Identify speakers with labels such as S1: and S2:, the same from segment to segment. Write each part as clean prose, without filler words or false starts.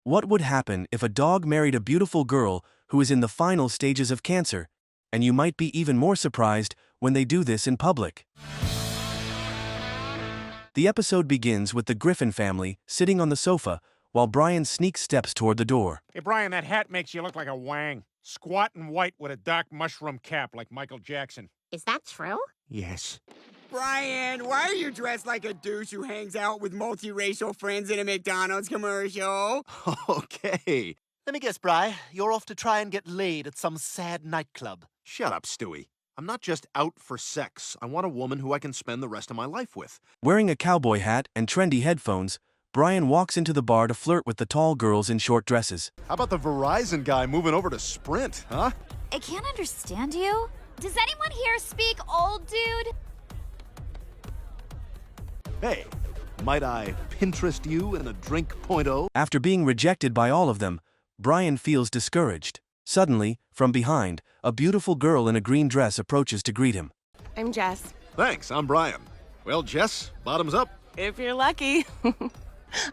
S1: What would happen if a dog married a beautiful girl who is in the final stages of cancer? And you might be even more surprised when they do this in public. The episode begins with the Griffin family sitting on the sofa while Brian sneaks steps toward the door.
S2: Hey, Brian, that hat makes you look like a wang. Squat and white with a dark mushroom cap like Michael Jackson.
S3: Is that true?
S2: Yes.
S4: Brian, why are you dressed like a douche who hangs out with multiracial friends in a McDonald's commercial?
S5: Okay. Let me guess, Bri. You're off to try and get laid at some sad nightclub.
S6: Shut up, Stewie. I'm not just out for sex. I want a woman who I can spend the rest of my life with.
S1: Wearing a cowboy hat and trendy headphones, Brian walks into the bar to flirt with the tall girls in short dresses.
S6: How about the Verizon guy moving over to Sprint, huh?
S7: I can't understand you. Does anyone here speak old, dude?
S6: Hey, might I Pinterest you in a drink .0?
S1: After being rejected by all of them, Brian feels discouraged. Suddenly, from behind, a beautiful girl in a green dress approaches to greet him.
S8: I'm Jess.
S6: Thanks, I'm Brian. Well, Jess, bottoms up.
S8: If you're lucky.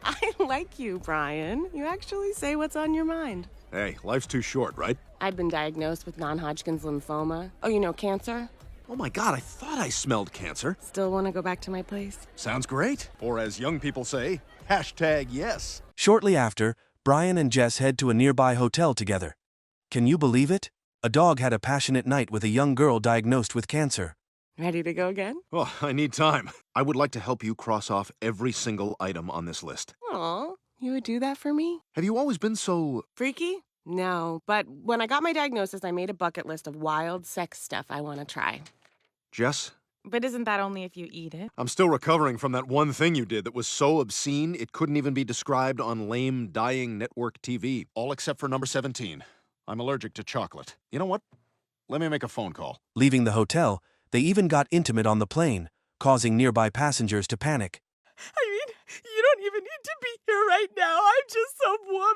S8: I like you, Brian. You actually say what's on your mind.
S6: Hey, life's too short, right?
S8: I've been diagnosed with non-Hodgkin's lymphoma. Oh, you know, cancer?
S6: Oh my God, I thought I smelled cancer.
S8: Still want to go back to my place?
S6: Sounds great. Or as young people say, #yes.
S1: Shortly after, Brian and Jess head to a nearby hotel together. Can you believe it? A dog had a passionate night with a young girl diagnosed with cancer.
S8: Ready to go again?
S6: Well, I need time. I would like to help you cross off every single item on this list.
S8: Aw, you would do that for me?
S6: Have you always been so...
S8: Freaky? No, but when I got my diagnosis, I made a bucket list of wild sex stuff I want to try.
S6: Jess?
S9: But isn't that only if you eat it?
S6: I'm still recovering from that one thing you did that was so obscene it couldn't even be described on lame, dying network TV. All except for number 17. I'm allergic to chocolate. You know what? Let me make a phone call.
S1: Leaving the hotel, they even got intimate on the plane, causing nearby passengers to panic.
S8: I mean, you don't even need to be here right now. I'm just some woman.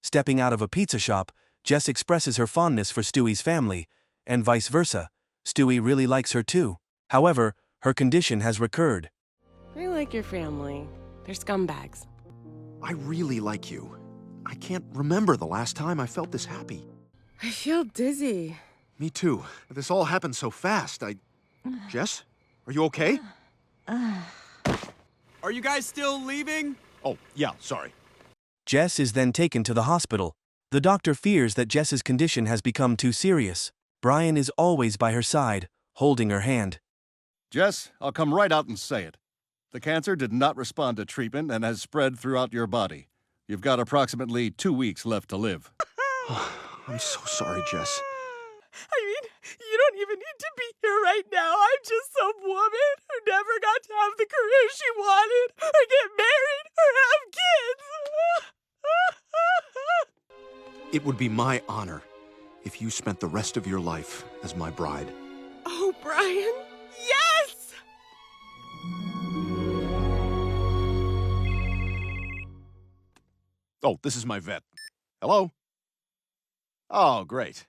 S1: Stepping out of a pizza shop, Jess expresses her fondness for Stewie's family, and vice versa. Stewie really likes her too. However, her condition has recurred.
S8: I like your family. They're scumbags.
S6: I really like you. I can't remember the last time I felt this happy.
S8: I feel dizzy.
S6: Me too. This all happened so fast. Jess? Are you okay?
S4: Are you guys still leaving?
S6: Oh, yeah, sorry.
S1: Jess is then taken to the hospital. The doctor fears that Jess's condition has become too serious. Brian is always by her side, holding her hand.
S10: Jess, I'll come right out and say it. The cancer did not respond to treatment and has spread throughout your body. You've got approximately 2 weeks left to live.
S6: I'm so sorry, Jess.
S8: I mean, you don't even need to be here right now. I'm just some woman who never got to have the career she wanted, or get married, or have kids.
S6: It would be my honor if you spent the rest of your life as my bride.
S8: Oh, Brian, yes!
S6: Oh, this is my vet. Hello? Oh, great.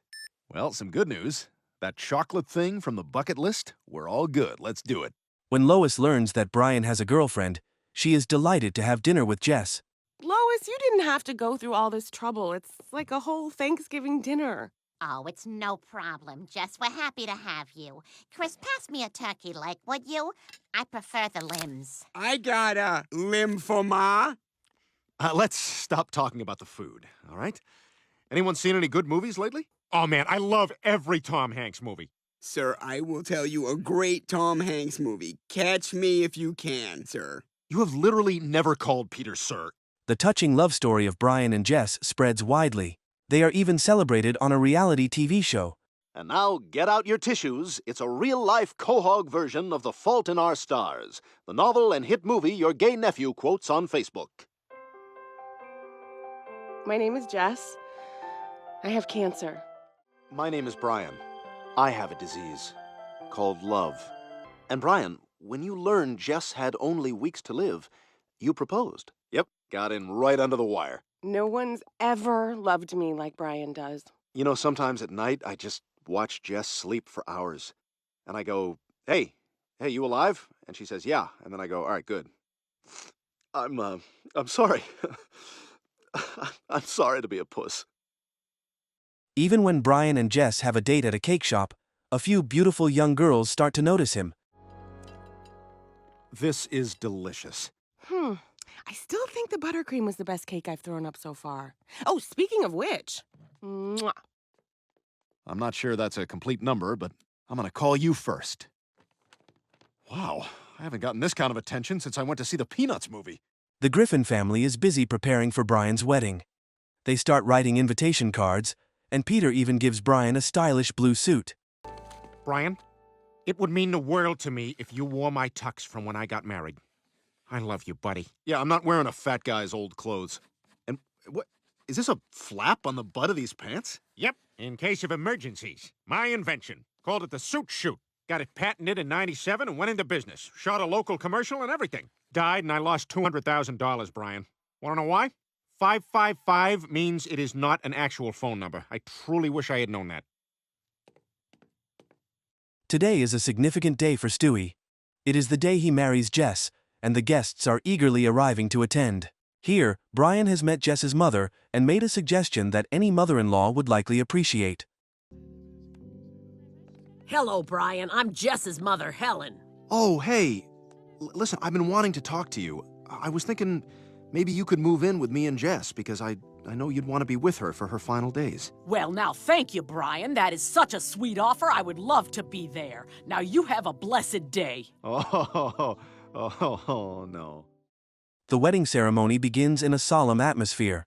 S6: Well, some good news. That chocolate thing from the bucket list, we're all good. Let's do it.
S1: When Lois learns that Brian has a girlfriend, she is delighted to have dinner with Jess.
S8: Lois, you didn't have to go through all this trouble. It's like a whole Thanksgiving dinner.
S3: Oh, it's no problem, Jess. We're happy to have you. Chris, pass me a turkey leg, would you? I prefer the limbs.
S4: I got a lymphoma.
S6: Let's stop talking about the food, all right? Anyone seen any good movies lately?
S2: Oh, man, I love every Tom Hanks movie.
S4: Sir, I will tell you a great Tom Hanks movie. Catch me if you can, sir.
S6: You have literally never called Peter sir.
S1: The touching love story of Brian and Jess spreads widely. They are even celebrated on a reality TV show.
S5: And now, get out your tissues. It's a real-life Quahog version of The Fault in Our Stars, the novel and hit movie your gay nephew quotes on Facebook.
S8: My name is Jess. I have cancer.
S6: My name is Brian. I have a disease called love.
S5: And Brian, when you learned Jess had only weeks to live, you proposed.
S6: Yep, got in right under the wire.
S8: No one's ever loved me like Brian does.
S6: You know, sometimes at night, I just watch Jess sleep for hours. And I go, hey, you alive? And she says, yeah. And then I go, all right, good.
S5: I'm sorry. I'm sorry to be a puss.
S1: Even when Brian and Jess have a date at a cake shop, a few beautiful young girls start to notice him.
S6: This is delicious.
S8: I still think the buttercream was the best cake I've thrown up so far. Oh, speaking of which. Mwah.
S6: I'm not sure that's a complete number, but I'm gonna call you first. Wow, I haven't gotten this kind of attention since I went to see the Peanuts movie.
S1: The Griffin family is busy preparing for Brian's wedding. They start writing invitation cards, and Peter even gives Brian a stylish blue suit.
S2: Brian, it would mean the world to me if you wore my tux from when I got married. I love you, buddy.
S6: Yeah, I'm not wearing a fat guy's old clothes. And what? Is this a flap on the butt of these pants?
S2: Yep, in case of emergencies. My invention. Called it the Suit Chute. Got it patented in '97 and went into business. Shot a local commercial and everything. Died and I lost $200,000, Brian. Want to know why? 555 means it is not an actual phone number. I truly wish I had known that.
S1: Today is a significant day for Stewie. It is the day he marries Jess, and the guests are eagerly arriving to attend. Here, Brian has met Jess's mother and made a suggestion that any mother-in-law would likely appreciate.
S11: Hello, Brian. I'm Jess's mother, Helen.
S6: Oh, hey. Listen, I've been wanting to talk to you. I was thinking maybe you could move in with me and Jess, because I know you'd want to be with her for her final days.
S11: Well, now, thank you, Brian. That is such a sweet offer. I would love to be there. Now, you have a blessed day.
S6: Oh, no.
S1: The wedding ceremony begins in a solemn atmosphere.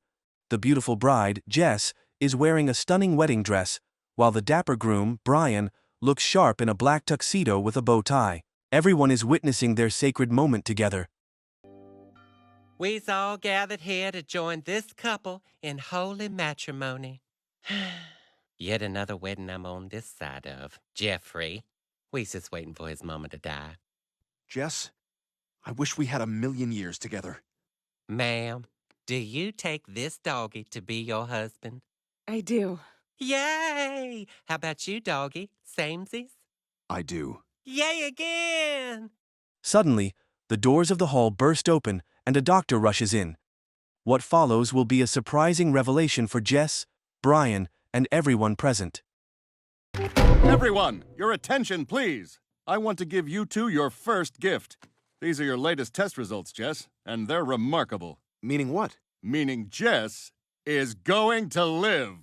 S1: The beautiful bride, Jess, is wearing a stunning wedding dress, while the dapper groom, Brian, looks sharp in a black tuxedo with a bow tie. Everyone is witnessing their sacred moment together.
S12: We's all gathered here to join this couple in holy matrimony. Yet another wedding I'm on this side of. Jeffrey, we's just waiting for his mama to die.
S6: Jess, I wish we had 1,000,000 years together.
S12: Ma'am, do you take this doggy to be your husband?
S8: I do.
S12: Yay! How about you, doggy? Samesies?
S6: I do.
S12: Yay again!
S1: Suddenly, the doors of the hall burst open and a doctor rushes in. What follows will be a surprising revelation for Jess, Brian, and everyone present.
S10: Everyone, your attention, please. I want to give you two your first gift. These are your latest test results, Jess, and they're remarkable.
S6: Meaning what?
S10: Meaning Jess is going to live.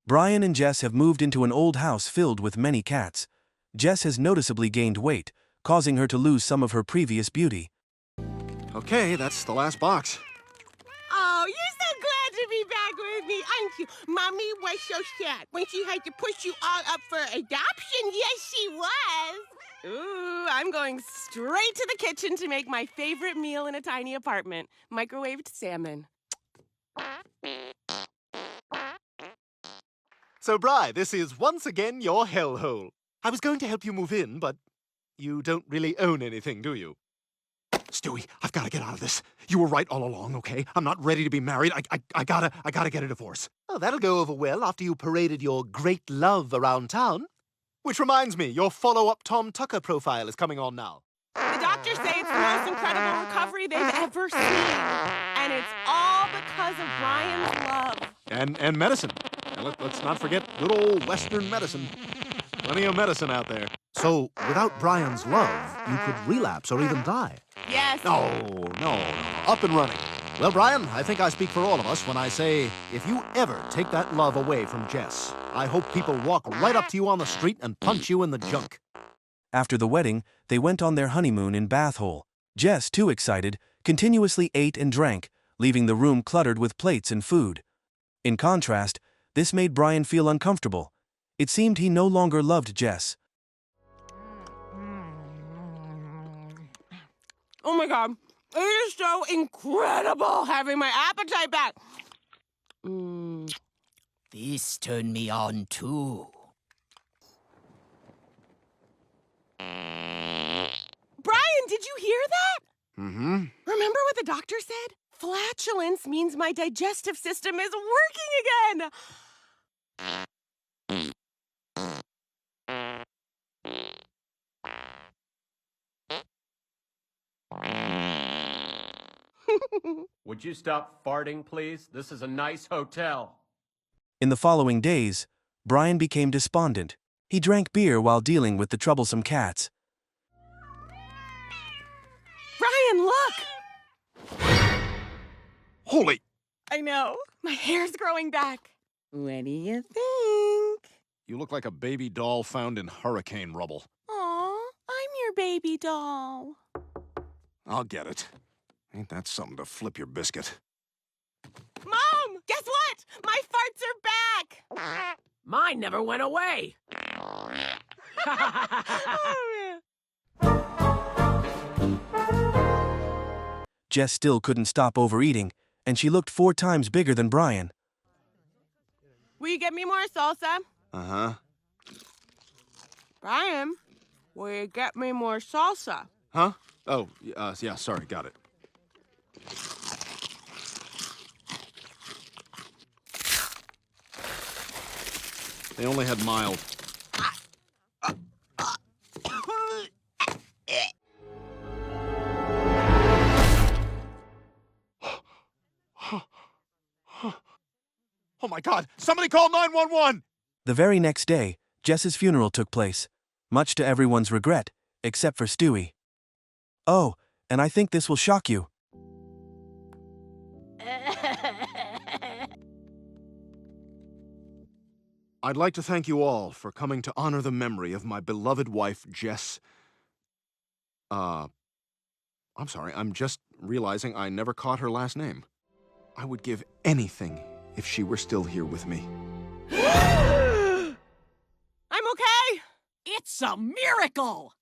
S1: Brian and Jess have moved into an old house filled with many cats. Jess has noticeably gained weight, causing her to lose some of her previous beauty.
S6: Okay, that's the last box.
S8: Oh, you're so glad to be back with me, aren't you? Mommy was so sad when she had to push you all up for adoption. Yes, she was. Ooh, I'm going straight to the kitchen to make my favorite meal in a tiny apartment. Microwaved salmon.
S5: So, Bri, this is once again your hellhole. I was going to help you move in, but you don't really own anything, do you?
S6: Stewie, I've got to get out of this. You were right all along, okay? I'm not ready to be married. I gotta get a divorce.
S5: Oh, that'll go over well after you paraded your great love around town. Which reminds me, your follow-up Tom Tucker profile is coming on now.
S8: The doctors say it's the most incredible recovery they've ever seen. And it's all because of Brian's love.
S6: And medicine. And let's not forget good old Western medicine. Plenty of medicine out there.
S5: So, without Brian's love, you could relapse or even die.
S8: Yes.
S6: No. Up and running.
S5: Well, Brian, I think I speak for all of us when I say, if you ever take that love away from Jess, I hope people walk right up to you on the street and punch you in the junk.
S1: After the wedding, they went on their honeymoon in Bath Hole. Jess, too excited, continuously ate and drank, leaving the room cluttered with plates and food. In contrast, this made Brian feel uncomfortable. It seemed he no longer loved Jess.
S8: Oh my God. It is so incredible having my appetite back.
S11: This turned me on, too.
S8: Brian, did you hear that?
S6: Mm-hmm.
S8: Remember what the doctor said? Flatulence means my digestive system is working again.
S13: Would you stop farting, please? This is a nice hotel.
S1: In the following days, Brian became despondent. He drank beer while dealing with the troublesome cats.
S8: Brian, look!
S6: Holy!
S9: I know. My hair's growing back.
S8: What do you think?
S6: You look like a baby doll found in hurricane rubble.
S8: Aw, I'm your baby doll.
S6: I'll get it. Ain't that something to flip your biscuit?
S8: Mom, guess what? My farts are back!
S11: Mine never went away.
S1: Jess still couldn't stop overeating, and she looked 4 times bigger than Brian.
S8: Will you get me more salsa?
S6: Uh-huh.
S8: Brian, will you get me more salsa?
S6: Huh? Oh, yeah, sorry, got it. They only had mild. Oh my God! Somebody call 911!
S1: The very next day, Jess's funeral took place, much to everyone's regret, except for Stewie. Oh, and I think this will shock you.
S6: I'd like to thank you all for coming to honor the memory of my beloved wife, Jess. I'm sorry, I'm just realizing I never caught her last name. I would give anything if she were still here with me.
S8: I'm okay!
S11: It's a miracle!